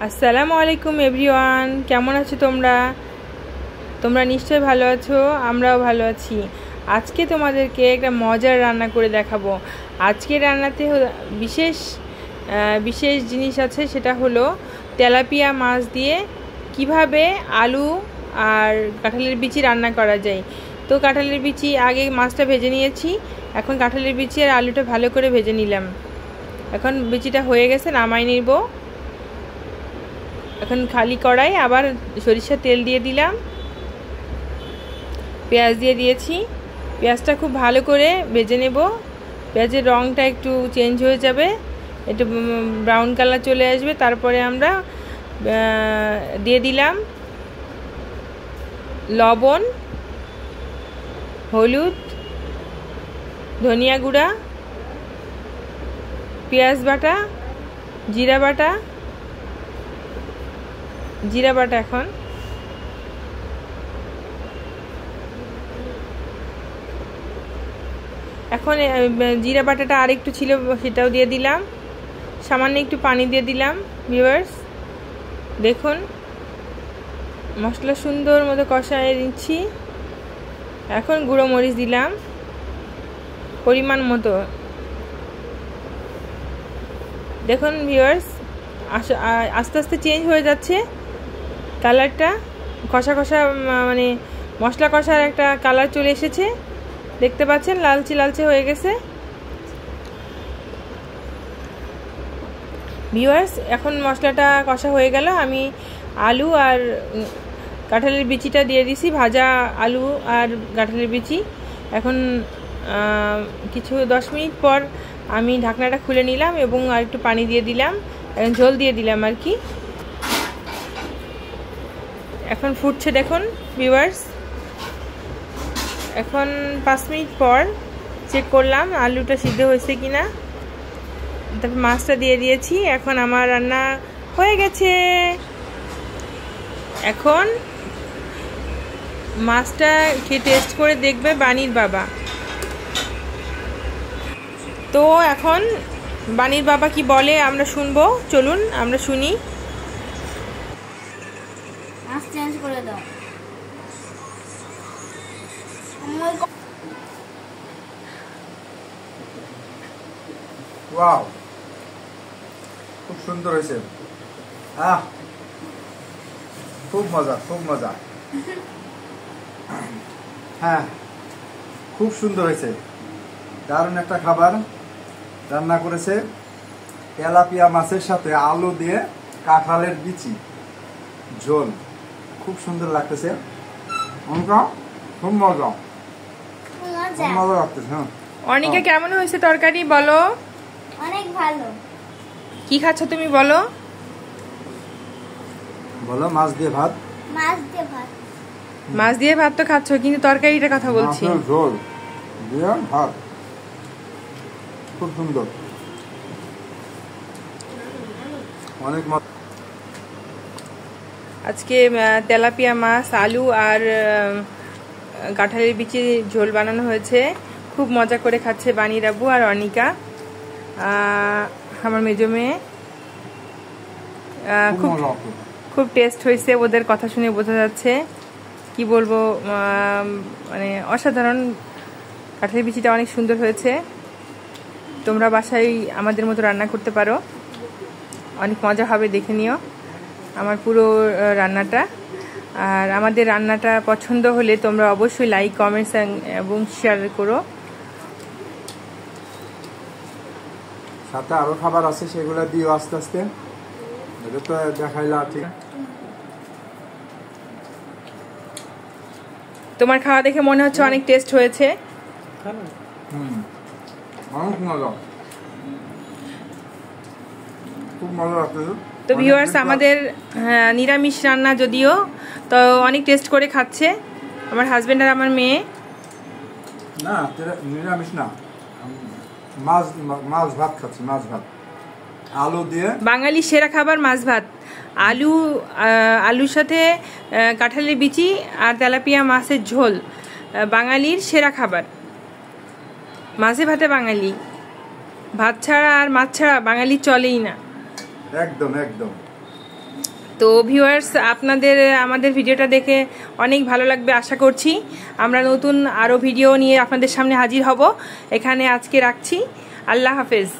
আসসালামু আলাইকুম এভরিওয়ান, কেমন আছো তোমরা? তোমরা নিশ্চয়ই ভালো আছো, আমরাও ভালো আছি। আজকে তোমাদেরকে একটা মজার রান্না করে দেখাবো। আজকে রান্নাতে বিশেষ বিশেষ জিনিস আছে, সেটা হলো তেলাপিয়া মাছ দিয়ে কিভাবে আলু আর কাঁঠালের বিচি রান্না করা যায়। তো কাঁঠালের বিচি আগে মাছটা ভেজে নিয়েছি, এখন কাঁঠালের বিচি আর আলুটা ভালো করে ভেজে নিলাম। এখন বিচিটা হয়ে গেছে, নামাই নিব। এখন খালি কড়াই আবার সরিষার তেল দিয়ে দিলাম, পেঁয়াজ দিয়ে দিয়েছি। পেঁয়াজটা খুব ভালো করে ভেজে নেব। পেঁয়াজের রঙটা একটু চেঞ্জ হয়ে যাবে, একটু ব্রাউন কালার চলে আসবে, তারপরে আমরা দিয়ে দিলাম লবণ, হলুদ, ধনিয়া গুঁড়া, পেঁয়াজ বাটা, জিরা বাটা। এখন জিরা বাটাটা আরেকটু ছিল, সেটাও দিয়ে দিলাম। সামান্য একটু পানি দিয়ে দিলাম। ভিউয়ার্স দেখুন, মশলা সুন্দর মতো কষায় নিচ্ছি। এখন গুঁড়ো মরিচ দিলাম পরিমাণ মতো। দেখুন ভিউয়ার্স, আস্তে আস্তে চেঞ্জ হয়ে যাচ্ছে কালারটা। কষা কষা মানে মশলা কষার একটা কালার চলে এসেছে, দেখতে পাচ্ছেন, লালচে লালচে হয়ে গেছে। ভিউয়ার্স, এখন মশলাটা কষা হয়ে গেল। আমি আলু আর কাঁঠালের বিচিটা দিয়ে দিছি, ভাজা আলু আর কাঁঠালের বিচি। এখন কিছু 10 মিনিট পর আমি ঢাকনাটা খুলে নিলাম এবং আর একটু পানি দিয়ে দিলাম, এখন ঝোল দিয়ে দিলাম আর কি। এখন ফুটছে দেখুন ভিউয়ার্স। এখন 5 মিনিট পর চেক করলাম আলুটা সিদ্ধ হয়েছে কিনা, তারপর মাছটা দিয়ে দিয়েছি। এখন আমার রান্না হয়ে গেছে। এখন মাছটা খেয়ে টেস্ট করে দেখবে বানির বাবা। তো এখন বানির বাবা কি বলে আমরা শুনবো, চলুন আমরা শুনি। মাছ চেঞ্জ করে দাও। ওয়াও, খুব সুন্দর হয়েছে। খুব মজা, খুব মজা। হ্যাঁ, খুব সুন্দর হয়েছে। দারুণ একটা খাবার রান্না করেছে। তেলাপিয়া মাছের সাথে আলু দিয়ে কাঁঠালের বিচি ঝোল, খুব সুন্দর লাগতেছে। খুব মজা, খুব মজা লাগতেছে। হ্যাঁ, অনিকা কেমন হয়েছে তরকারি বলো? অনেক ভালো। কি খাচ্ছ তুমি বলো? বলো। মাছ দিয়ে ভাত। মাছ দিয়ে ভাত। মাছ দিয়ে ভাত তো খাচ্ছ, কিন্তু তরকারিটার কথা বলছি। ঝোল দিয়ে ভাত, খুব সুন্দর, অনেক মজা। আজকে তেলাপিয়া মাছ, আলু আর কাঁঠালের বিচি ঝোল বানানো হয়েছে। খুব মজা করে খাচ্ছে বানির আব্বু আর অনিকা, আমার মেজো মেয়ে। খুব খুব টেস্ট হয়েছে, ওদের কথা শুনে বোঝা যাচ্ছে। কি বলবো, মানে অসাধারণ। কাঁঠালের বিচিটা অনেক সুন্দর হয়েছে। তোমরা বাসায় আমাদের মতো রান্না করতে পারো, অনেক মজা হবে, দেখে নিও আমার পুরো রান্নাটা। আর আমাদের রান্নাটা পছন্দ হলে তোমরা অবশ্যই লাইক, কমেন্টস এবং শেয়ার করো। সাথে আরো খাবার আছে, সেগুলো দিও আস্তে আস্তে। এটা তো দেখাইলা, ঠিক। তোমার খাওয়া দেখে মনে হচ্ছে অনেক টেস্ট হয়েছে। অনেক মজা, খুব মজা লাগতেছে। তো ভিউয়ার্স, আমাদের নিরামিষ রান্না যদিও, তো অনেক টেস্ট করে খাচ্ছে আমার হাজবেন্ড আর আমার মেয়ে। না, নিরামিষ না, মাছ ভাত খাচ্ছি। মাছ ভাত আলু দিয়ে, বাঙালি সেরা খাবার মাছ ভাত। আলুর সাথে কাঁঠালের বিচি আর তেলাপিয়া মাছের ঝোল, বাঙালির সেরা খাবার। মাছে ভাতে বাঙালি, ভাত ছাড়া আর মাছ ছাড়া বাঙালি চলেই না। একদম একদম। তো ভিউয়ার্স, আপনাদের আমাদের ভিডিওটা দেখে অনেক ভালো লাগবে আশা করছি। আমরা নতুন আরও ভিডিও নিয়ে আপনাদের সামনে হাজির হব। এখানে আজকে রাখছি। আল্লাহ হাফেজ।